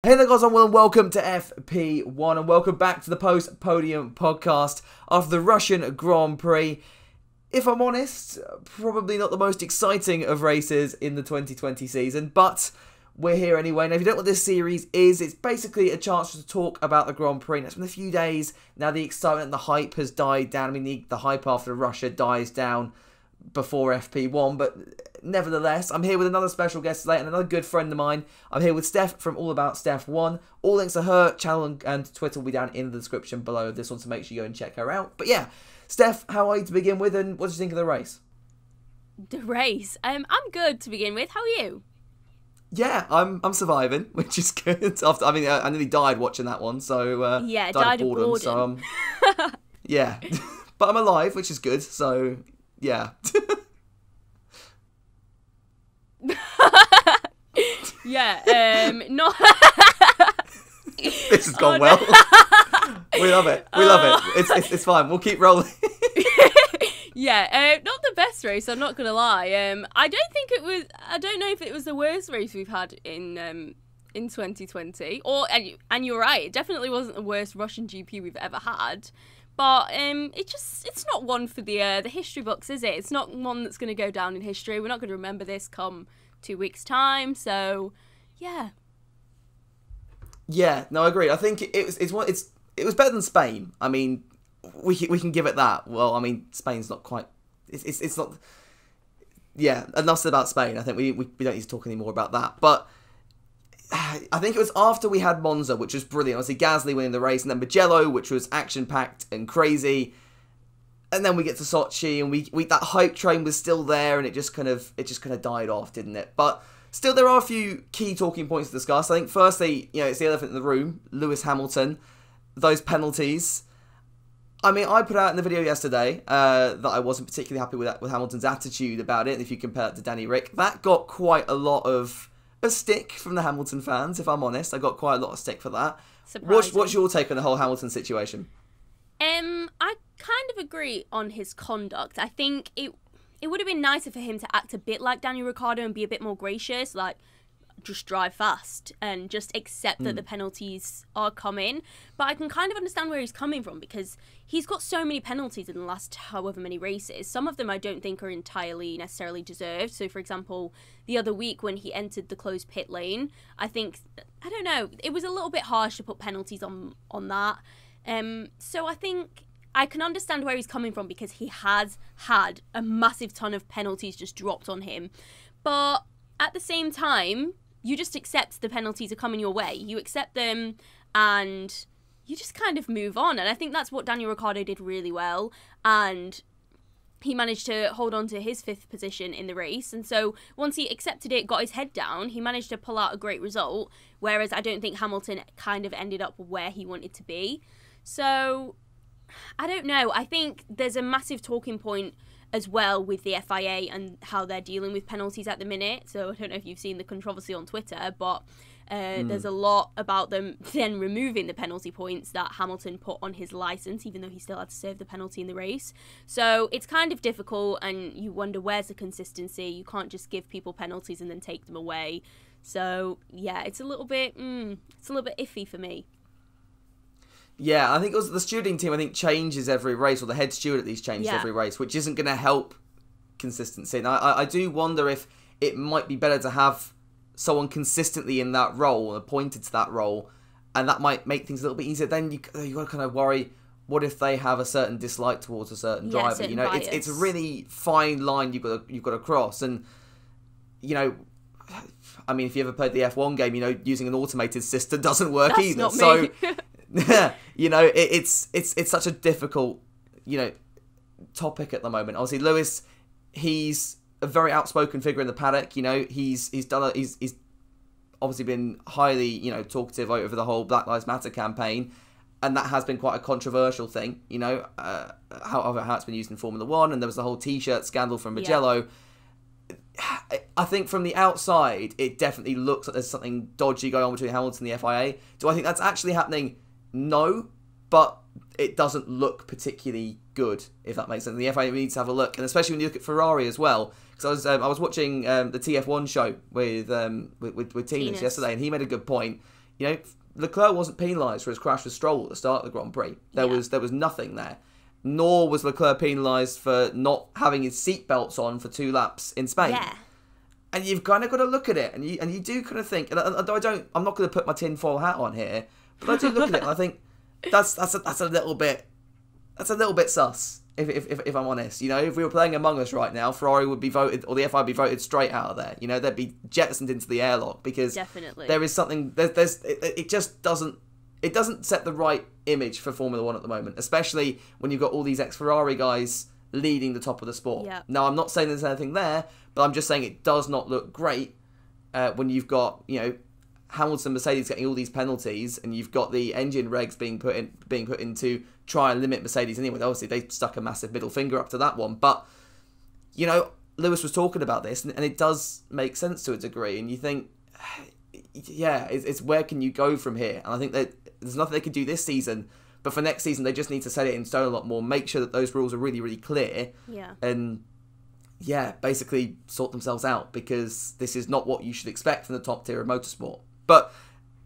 Hey there guys, I'm Will and welcome to FP1 and welcome back to the Podium podcast after the Russian Grand Prix. If I'm honest, probably not the most exciting of races in the 2020 season, but we're here anyway. Now if you don't know what this series is, it's basically a chance to talk about the Grand Prix. Now it's been a few days, now the excitement and the hype has died down. I mean the hype after Russia dies down before FP1, but nevertheless, I'm here with another special guest today and another good friend of mine. I'm here with Steph from AllAboutSteF1. All links to her channel and Twitter will be down in the description below this one, so make sure you go and check her out. But yeah, Steph, how are you to begin with, and what did you think of the race? The race? I'm good to begin with. How are you? Yeah, I'm surviving, which is good. After, I mean, I nearly died watching that one, so yeah, died of boredom. So, yeah, but I'm alive, which is good. So yeah. Yeah, not. This has gone well. We love it. We love it. It's fine. We'll keep rolling. Yeah, not the best race. I'm not gonna lie. I don't think it was. I don't know if it was the worst race we've had in 2020. And you're right. It definitely wasn't the worst Russian GP we've ever had. But it's not one for the history books, is it? It's not one that's going to go down in history. We're not going to remember this come 2 weeks' time. So, yeah. Yeah, no, I agree. I think it was better than Spain. I mean, we can give it that. Well, I mean, Spain's not quite. It's not. Yeah, enough said about Spain. I think we don't need to talk anymore about that. But I think it was after we had Monza, which was brilliant. Obviously, Gasly winning the race, and then Mugello, which was action-packed and crazy. And then we get to Sochi, and we that hype train was still there, and it just kind of died off, didn't it? But still, there are a few key talking points to discuss. I think firstly, it's the elephant in the room, Lewis Hamilton, those penalties. I mean, I put out in the video yesterday that I wasn't particularly happy with Hamilton's attitude about it. And if you compare it to Danny Rick, that got quite a lot of a stick from the Hamilton fans, if I'm honest. I got quite a lot of stick for that. What's your take on the whole Hamilton situation? I kind of agree on his conduct. I think it would have been nicer for him to act a bit like Daniel Ricciardo and be a bit more gracious, like just drive fast and just accept that the penalties are coming. But I can kind of understand where he's coming from, because he's got so many penalties in the last however many races. Some of them I don't think are entirely necessarily deserved. So, for example, the other week when he entered the closed pit lane, I don't know, it was a little bit harsh to put penalties on that. So I think I can understand where he's coming from, because he has had a massive ton of penalties just dropped on him. But at the same time, you just accept the penalties are coming your way. You accept them and you just kind of move on. And I think that's what Daniel Ricciardo did really well. And he managed to hold on to his 5th position in the race. And so once he accepted it, got his head down, he managed to pull out a great result. Whereas I don't think Hamilton kind of ended up where he wanted to be. So I don't know. I think there's a massive talking point as well with the FIA and how they're dealing with penalties at the minute. So I don't know if you've seen the controversy on Twitter, but there's a lot about them then removing the penalty points that Hamilton put on his licence, even though he still had to serve the penalty in the race. So it's kind of difficult, and you wonder, where's the consistency? You can't just give people penalties and then take them away. So yeah, it's a little bit iffy for me. Yeah, I think also the stewarding team, changes every race, or the head steward at least changes every race, which isn't going to help consistency. And I do wonder if it might be better to have someone consistently in that role, appointed to that role, and that might make things a little bit easier. Then you got to kind of worry, what if they have a certain dislike towards a certain driver? Certain it's a really fine line you've got to cross. And I mean, if you ever played the F1 game, using an automated system doesn't work That's either. Not me. So it's such a difficult topic at the moment. Obviously, Lewis, he's a very outspoken figure in the paddock. He's obviously been highly talkative over the whole Black Lives Matter campaign, and that has been quite a controversial thing. How it's been used in Formula 1, and there was the whole T-shirt scandal from Mugello. Yeah. I think from the outside, it definitely looks like there's something dodgy going on between Hamilton and the FIA. Do I think that's actually happening? No, but it doesn't look particularly good, if that makes sense. The FIA needs to have a look, and especially when you look at Ferrari as well. Because I was watching the TF1 show with Tinas yesterday, and he made a good point. You know, Leclerc wasn't penalised for his crash with Stroll at the start of the Grand Prix. There was nothing there. Nor was Leclerc penalised for not having his seatbelts on for 2 laps in Spain. Yeah. And you've kind of got to look at it, and you do kind of think, and I'm not going to put my tinfoil hat on here, but I do look at it and I think that's a little bit sus. If I'm honest, you know, if we were playing Among Us right now, Ferrari would be voted, or the FI would be voted straight out of there. You know, they'd be jettisoned into the airlock because definitely there is something. It just doesn't set the right image for Formula One at the moment, especially when you've got all these ex-Ferrari guys leading the top of the sport. Yeah. Now, I'm not saying there's anything there, but I'm just saying it does not look great when you've got, you know, Hamilton, Mercedes getting all these penalties, and you've got the engine regs being put in to try and limit Mercedes anyway. Obviously, they stuck a massive middle finger up to that one, but you know, Lewis was talking about this, and it does make sense to a degree. And you think, yeah, it's where can you go from here? And I think that there's nothing they can do this season, but for next season, they just need to set it in stone a lot more. Make sure that those rules are really, really clear. Yeah. And yeah, basically sort themselves out, because this is not what you should expect from the top tier of motorsport. But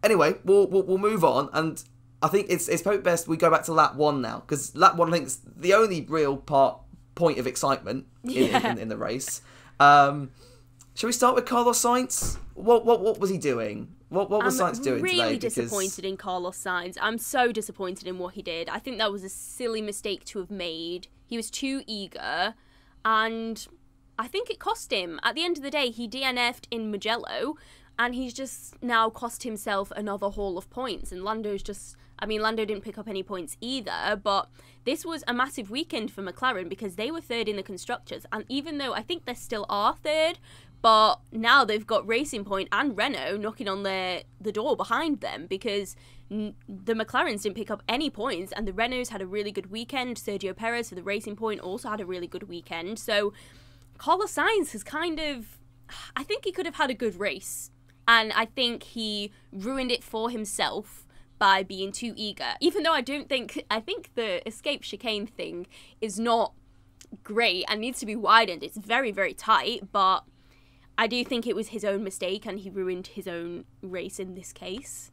anyway, we'll move on, and I think it's probably best we go back to lap 1 now, because lap 1 I think is the only real point of excitement in the race. Shall we start with Carlos Sainz? What was he doing? What was Sainz doing today? I'm really disappointed in Carlos Sainz. I'm so disappointed in what he did. I think that was a silly mistake to have made. He was too eager, and I think it cost him. At the end of the day, he DNF'd in Mugello, and he's just now cost himself another haul of points. And Lando didn't pick up any points either, but this was a massive weekend for McLaren because they were 3rd in the Constructors. And even though I think they still are 3rd, but now they've got Racing Point and Renault knocking on the door behind them, because the McLarens didn't pick up any points, and the Renaults had a really good weekend. Sergio Perez for the Racing Point also had a really good weekend. So Carlos Sainz has I think he could have had a good race. And I think he ruined it for himself by being too eager. Even though I think the escape chicane thing is not great and needs to be widened. It's very, very tight, but I do think it was his own mistake and he ruined his own race in this case.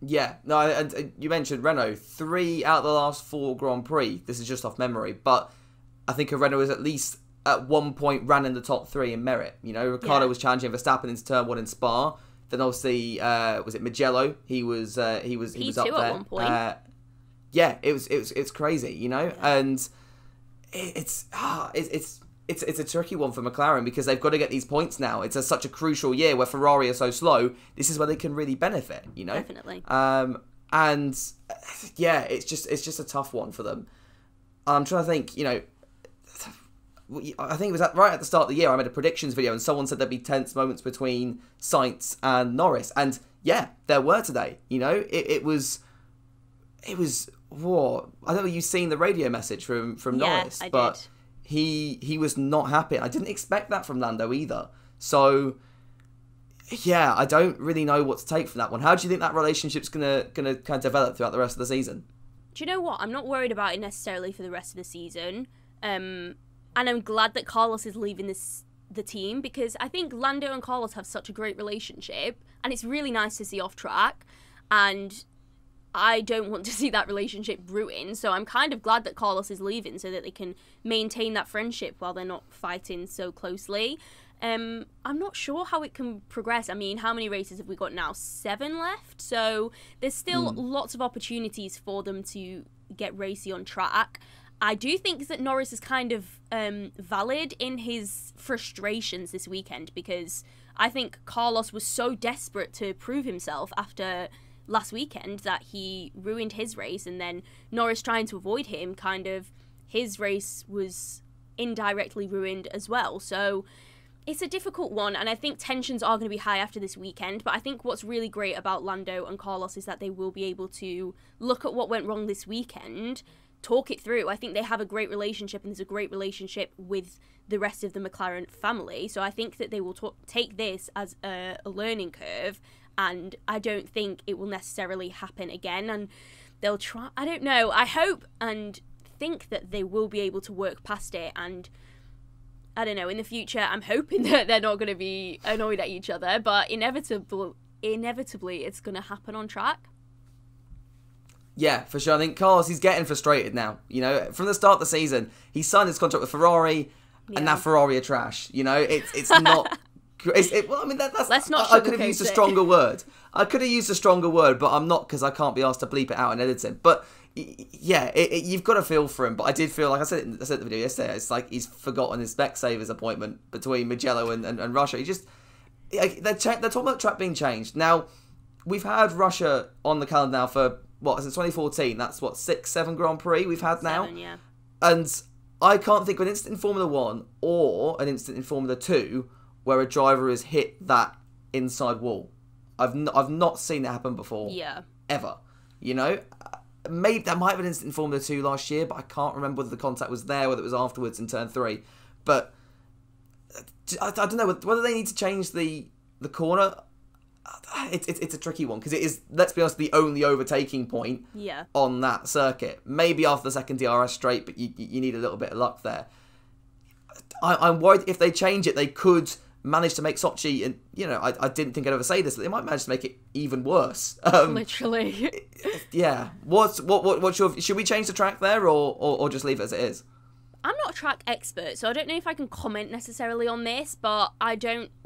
Yeah, no, and you mentioned Renault. 3 out of the last 4 Grand Prix, this is just off memory, but I think a Renault is at least at one point ran in the top 3 in merit. You know, Ricciardo was challenging Verstappen into turn 1 in Spa. Then obviously, was it Mugello? He was up there at one point. Yeah, it's crazy, you know, and it's a tricky one for McLaren because they've got to get these points now. It's such a crucial year where Ferrari are so slow. This is where they can really benefit, you know. Definitely. And yeah, it's just a tough one for them. I'm trying to think, you know. I think it was right at the start of the year I made a predictions video and someone said there'd be tense moments between Sainz and Norris, and yeah, there were today. You know, it was what I don't know. You've seen the radio message from Norris, I but did. he was not happy. I didn't expect that from Lando either. So yeah, I don't really know what to take from that one. How do you think that relationship's gonna kind of develop throughout the rest of the season? Do you know what? I'm not worried about it necessarily for the rest of the season. And I'm glad that Carlos is leaving the team, because I think Lando and Carlos have such a great relationship, and it's really nice to see off track, and I don't want to see that relationship ruined, so I'm kind of glad that Carlos is leaving so that they can maintain that friendship while they're not fighting so closely. I'm not sure how it can progress. I mean, how many races have we got now? 7 left, so there's still lots of opportunities for them to get racy on track. I do think that Norris is kind of valid in his frustrations this weekend, because I think Carlos was so desperate to prove himself after last weekend that he ruined his race, and then Norris trying to avoid him, his race was indirectly ruined as well. So it's a difficult one, and I think tensions are going to be high after this weekend, but I think what's really great about Lando and Carlos is that they will be able to look at what went wrong this weekend, talk it through. I think they have a great relationship, and there's a great relationship with the rest of the McLaren family. So I think that they will take this as a learning curve, and I don't think it will necessarily happen again. And they'll try. I don't know. I hope and think that they will be able to work past it. And I don't know. In the future, I'm hoping that they're not going to be annoyed at each other. But inevitably it's going to happen on track. Yeah, for sure. I think Carlos, he's getting frustrated now. You know, from the start of the season, he signed his contract with Ferrari, and now Ferrari are trash. You know, it's not. Well, I mean, that's. Let's not. I could have used a stronger word. I could have used a stronger word, but I'm not, because I can't be asked to bleep it out and edit it. But yeah, you've got to feel for him. But I did feel, like I said in the video yesterday, it's like he's forgotten his Specsavers appointment between Mugello and Russia. He just they're talking about the track being changed. Now, we've had Russia on the calendar now for since 2014. That's 6-7 Grand Prix we've had now. 7, yeah. And I can't think of an instant in Formula 1 or an instant in Formula 2 where a driver has hit that inside wall. I've not seen it happen before. Yeah. Ever. You know? Maybe that might have been an instant in Formula 2 last year, but I can't remember whether the contact was there, whether it was afterwards in turn 3. But I don't know whether they need to change the corner. It's a tricky one, because it is, let's be honest, the only overtaking point on that circuit. Maybe after the second DRS straight, but you need a little bit of luck there. I'm worried if they change it, they could manage to make Sochi, and you know, I didn't think I'd ever say this, but they might manage to make it even worse. Literally. Yeah. What's your? Should we change the track there, or just leave it as it is? I'm not a track expert, so I don't know if I can comment necessarily on this, but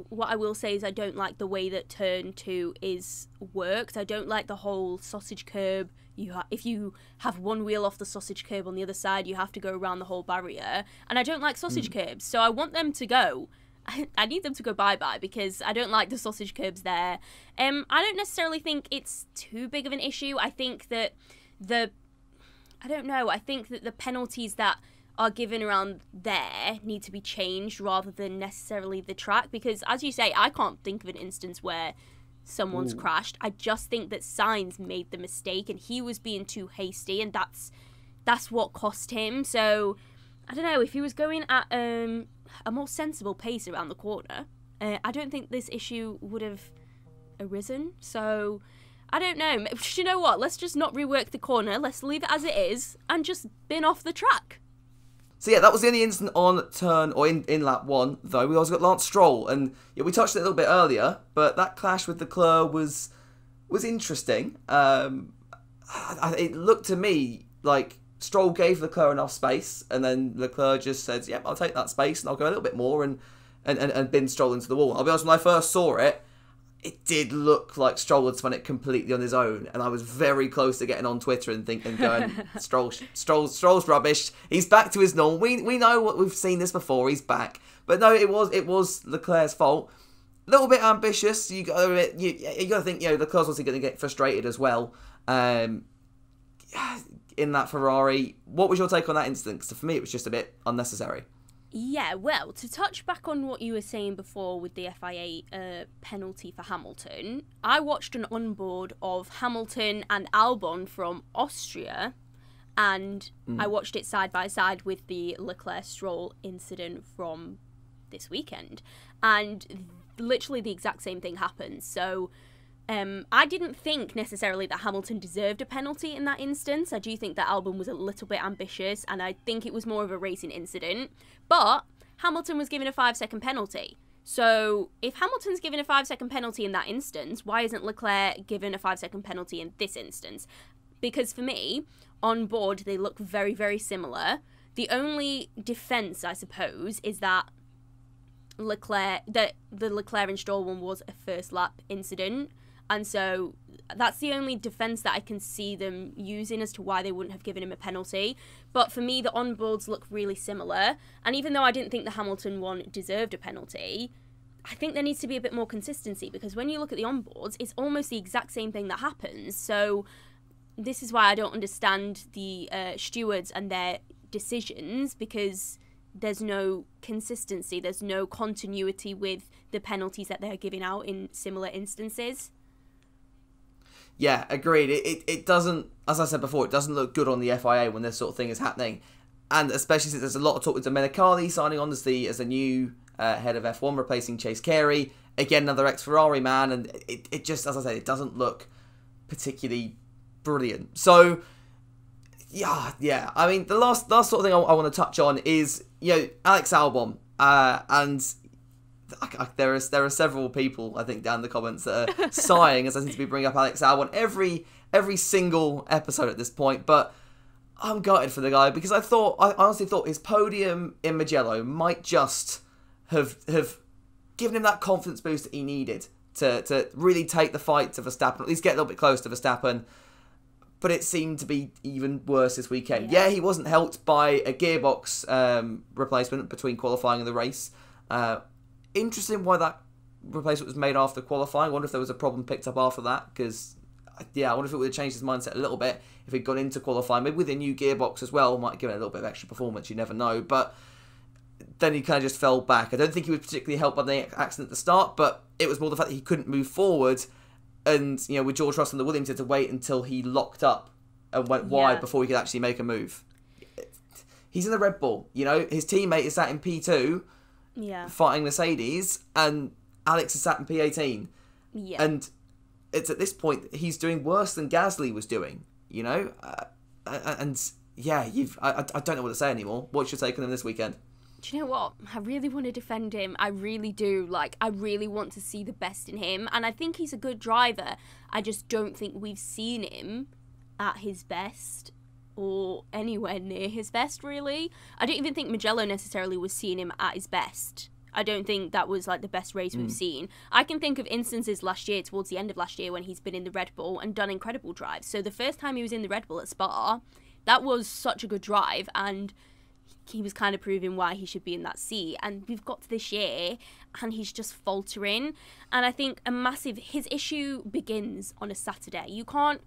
what I will say is I don't like the way that turn 2 is worked. I don't like the whole sausage curb. If you have one wheel off the sausage curb on the other side, you have to go around the whole barrier. And I don't like sausage curbs, so I want them to go. I need them to go bye-bye, because I don't like the sausage curbs there. I don't necessarily think it's too big of an issue. I think that the penalties that are given around there need to be changed rather than necessarily the track, because as you say, I can't think of an instance where someone's crashed. I just think that Sainz made the mistake and he was being too hasty, and that's what cost him. So I don't know, if he was going at a more sensible pace around the corner, I don't think this issue would have arisen. So I don't know. You know what? Let's just not rework the corner. Let's leave it as it is and just bin off the track. So yeah, that was the only incident on turn, or in lap 1, though. We also got Lance Stroll, and yeah, we touched it a little bit earlier, but that clash with Leclerc was interesting. It looked to me like Stroll gave Leclerc enough space, and then Leclerc just said, yep, I'll take that space, and I'll go a little bit more, and bin Stroll into the wall. I'll be honest, when I first saw it, it did look like Stroll had spun it completely on his own, and I was very close to getting on Twitter and going, Stroll's rubbish. He's back to his norm. We know what we've seen this before. He's back, but no, it was Leclerc's fault. A little bit ambitious. You got to think, you know, Leclerc's obviously going to get frustrated as well. In that Ferrari, what was your take on that incident? Because for me, it was just a bit unnecessary. Yeah, well, to touch back on what you were saying before with the FIA penalty for Hamilton, I watched an onboard of Hamilton and Albon from Austria, and I watched it side by side with the Leclerc-Stroll incident from this weekend, and literally the exact same thing happened. So I didn't think necessarily that Hamilton deserved a penalty in that instance. I do think that Albon was a little bit ambitious, and I think it was more of a racing incident. But Hamilton was given a 5-second penalty. So if Hamilton's given a 5-second penalty in that instance, why isn't Leclerc given a 5-second penalty in this instance? Because for me, on board, they look very, very similar. The only defence, I suppose, is that the Leclerc and Stroll one was a first lap incident. And so that's the only defence that I can see them using as to why they wouldn't have given him a penalty. But for me, the onboards look really similar. And even though I didn't think the Hamilton one deserved a penalty, I think there needs to be a bit more consistency, because when you look at the onboards, it's almost the exact same thing that happens. So this is why I don't understand the stewards and their decisions, because there's no consistency, there's no continuity with the penalties that they're giving out in similar instances. Yeah, agreed. It doesn't, as I said before, it doesn't look good on the FIA when this sort of thing is happening. And especially since there's a lot of talk with Domenicali signing on as the new head of F1, replacing Chase Carey. Again, another ex-Ferrari man. And it just, as I said, it doesn't look particularly brilliant. So, yeah. I mean, the last sort of thing I want to touch on is, you know, Alex Albon. And there are several people, I think, down in the comments that are sighing as I seem to be bringing up Alex Albon every single episode at this point, but I'm gutted for the guy because I honestly thought his podium in Mugello might just have given him that confidence boost that he needed to really take the fight to Verstappen, at least get a little bit close to Verstappen. But it seemed to be even worse this weekend. Yeah, he wasn't helped by a gearbox replacement between qualifying and the race. Interesting why that replacement was made after qualifying. I wonder if there was a problem picked up after that, because I wonder if it would have changed his mindset a little bit if he'd gone into qualifying, maybe with a new gearbox as well, might give it a little bit of extra performance, you never know. But then he kind of just fell back. I don't think he was particularly helped by the accident at the start, but it was more the fact that he couldn't move forward, and with George Russell and the Williams, he had to wait until he locked up and went wide before he could actually make a move. He's in the Red Bull, his teammate is sat in P2 fighting Mercedes, and Alex is sat in P18. Yeah. And it's at this point he's doing worse than Gasly was doing, I don't know what to say anymore. What's your take on him this weekend? Do you know what? I really want to defend him. I really do. I really want to see the best in him. And I think he's a good driver. I just don't think we've seen him at his best or anywhere near his best, really. I don't even think Mugello necessarily was seeing him at his best. I don't think that was the best race we've seen. I can think of instances last year, towards the end of last year, when he's been in the Red Bull and done incredible drives. So the first time he was in the Red Bull at Spa, that was such a good drive, and he was kind of proving why he should be in that seat. And we've got to this year and he's just faltering. And I think his issue begins on a Saturday. You can't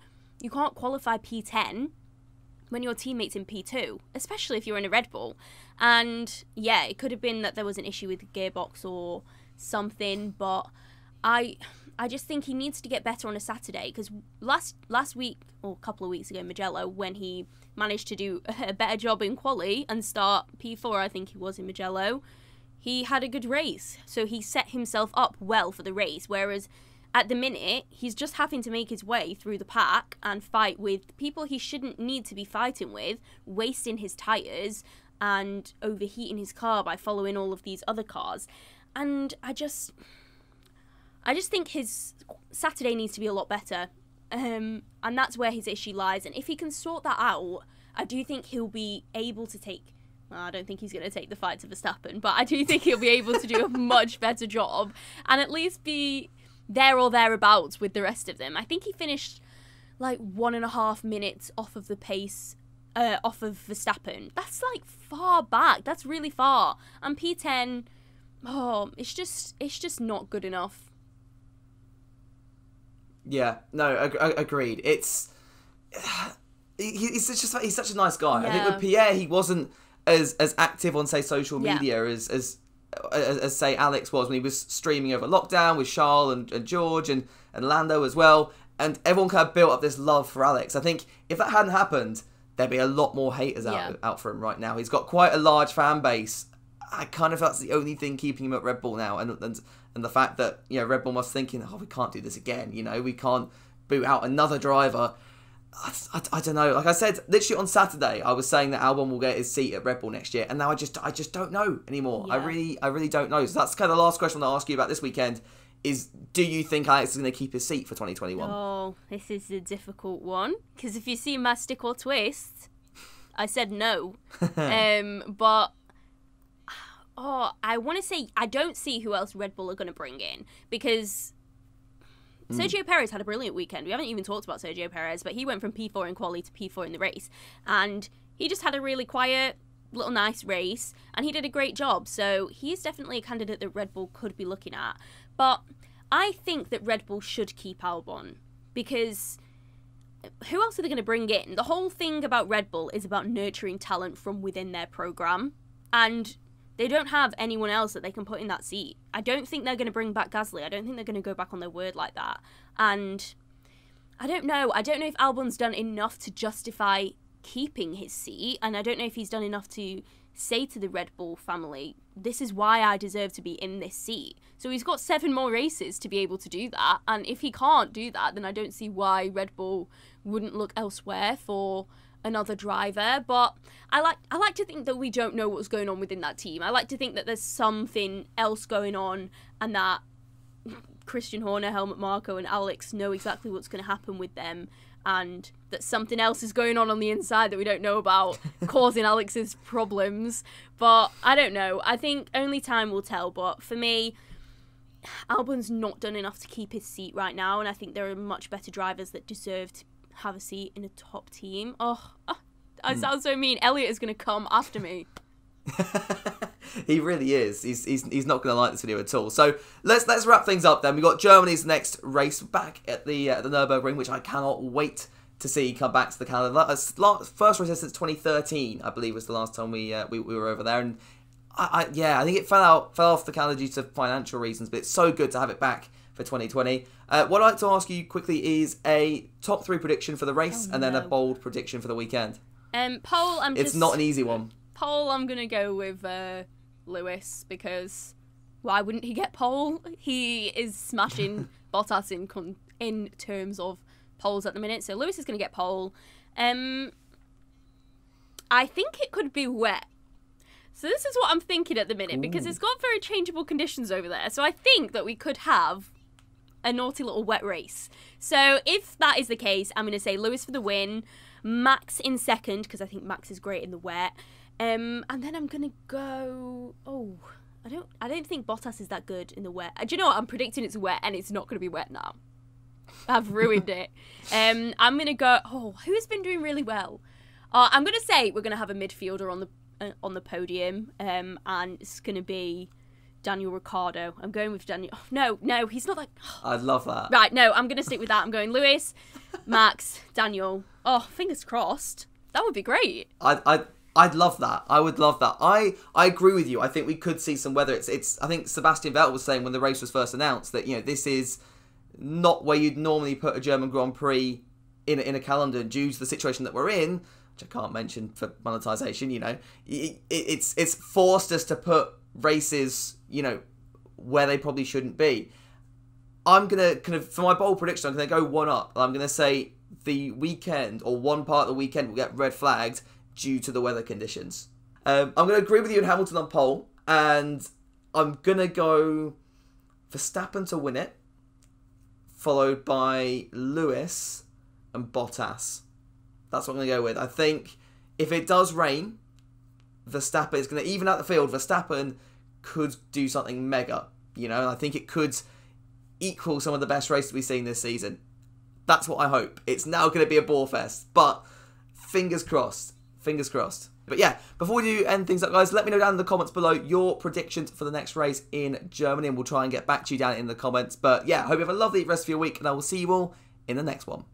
qualify P10 when your teammate's in P2, especially if you're in a Red Bull. And yeah, it could have been that there was an issue with the gearbox or something, but I just think he needs to get better on a Saturday, because last week, or a couple of weeks ago, Mugello, when he managed to do a better job in quali and start P4, I think he was in Mugello, he had a good race. So he set himself up well for the race, whereas at the minute, he's just having to make his way through the pack and fight with people he shouldn't need to be fighting with, wasting his tyres and overheating his car by following all of these other cars. And I just think his Saturday needs to be a lot better. And that's where his issue lies. And if he can sort that out, I do think he'll be able to take... Well, I don't think he's going to take the fight to Verstappen, but I do think he'll be able to do a much better job and at least be there or thereabouts with the rest of them. I think he finished 1.5 minutes off of the pace, off of Verstappen. That's far back. That's really far. And P10, it's just not good enough. Yeah, no, agreed. It's he's such a nice guy. Yeah. I think with Pierre, he wasn't as active on, say, social media as say Alex was when he was streaming over lockdown with Charles and George and Lando as well. And everyone kind of built up this love for Alex. I think if that hadn't happened, there'd be a lot more haters out for him right now. He's got quite a large fan base. I kind of feel that's the only thing keeping him at Red Bull now, and the fact that Red Bull must thinking, we can't do this again. We can't boot out another driver. I don't know. Like I said, literally on Saturday, I was saying that Albon will get his seat at Red Bull next year, and now I just don't know anymore. Yeah. I really don't know. So that's kind of the last question I'll ask you about this weekend: is do you think Alex is going to keep his seat for 2021? Oh, this is a difficult one, because if you see my stick or twist, I said no, but. I want to say I don't see who else Red Bull are going to bring in, because Sergio Perez had a brilliant weekend. We haven't even talked about Sergio Perez, but he went from P4 in quali to P4 in the race, and he just had a really quiet, little nice race, and he did a great job. So he's definitely a candidate that Red Bull could be looking at. But I think that Red Bull should keep Albon, because who else are they going to bring in? The whole thing about Red Bull is about nurturing talent from within their program, and they don't have anyone else that they can put in that seat. I don't think they're going to bring back Gasly. I don't think they're going to go back on their word like that. And I don't know. I don't know if Albon's done enough to justify keeping his seat. And I don't know if he's done enough to say to the Red Bull family, this is why I deserve to be in this seat. So he's got 7 more races to be able to do that. And if he can't do that, then I don't see why Red Bull wouldn't look elsewhere for another driver, but I like to think that we don't know what's going on within that team. I like to think that there's something else going on, and that Christian Horner, Helmut Marko, and Alex know exactly what's going to happen with them, and that something else is going on the inside that we don't know about, causing Alex's problems. But I don't know. I think only time will tell. But for me, Albon's not done enough to keep his seat right now, and I think there are much better drivers that deserve to have a seat in a top team. I sound so mean. Elliot is going to come after me. He really is. He's not going to like this video at all. So let's wrap things up then. We've got Germany's next race back at the Nürburgring, which I cannot wait to see come back to the calendar. First race since 2013, I believe, was the last time we were over there. And I think it fell off the calendar due to financial reasons, but it's so good to have it back for 2020. What I'd like to ask you quickly is a top 3 prediction for the race, and then a bold prediction for the weekend. Pole, it's not an easy one. Pole, I'm going to go with Lewis, because why wouldn't he get pole? He is smashing Bottas in terms of poles at the minute, so Lewis is going to get pole. I think it could be wet. So this is what I'm thinking at the minute, because it's got very changeable conditions over there. So I think that we could have a naughty little wet race. So if that is the case, I'm going to say Lewis for the win, Max in second, because I think Max is great in the wet. And then I'm going to go... I don't think Bottas is that good in the wet. Do you know what? I'm predicting it's wet, and it's not going to be wet now. I've ruined it. I'm going to go... who's been doing really well? I'm going to say we're going to have a midfielder on the podium, and it's going to be Daniel Ricciardo. I'm going with Daniel. No, he's not like... I'd love that. Right, no, I'm going to stick with that. I'm going Lewis, Max, Daniel. Fingers crossed. That would be great. I'd love that. I would love that. I agree with you. I think we could see some weather. I think Sebastian Vettel was saying when the race was first announced that, this is not where you'd normally put a German Grand Prix in a calendar due to the situation that we're in, which I can't mention for monetization. It's forced us to put races, where they probably shouldn't be. I'm gonna for my bold prediction, I'm gonna go one up. I'm gonna say the weekend, or one part of the weekend, will get red flagged due to the weather conditions. I'm going to agree with you in Hamilton on pole, and I'm going to go Verstappen to win it, followed by Lewis and Bottas. That's what I'm going to go with. I think if it does rain, Verstappen is going to even out the field. Verstappen could do something mega, and I think it could equal some of the best races we've seen this season. That's what I hope. It's now going to be a ball fest, but fingers crossed. Fingers crossed. But yeah, before we do end things up, guys, let me know down in the comments below your predictions for the next race in Germany, and we'll try and get back to you down in the comments. But yeah, I hope you have a lovely rest of your week, and I will see you all in the next one.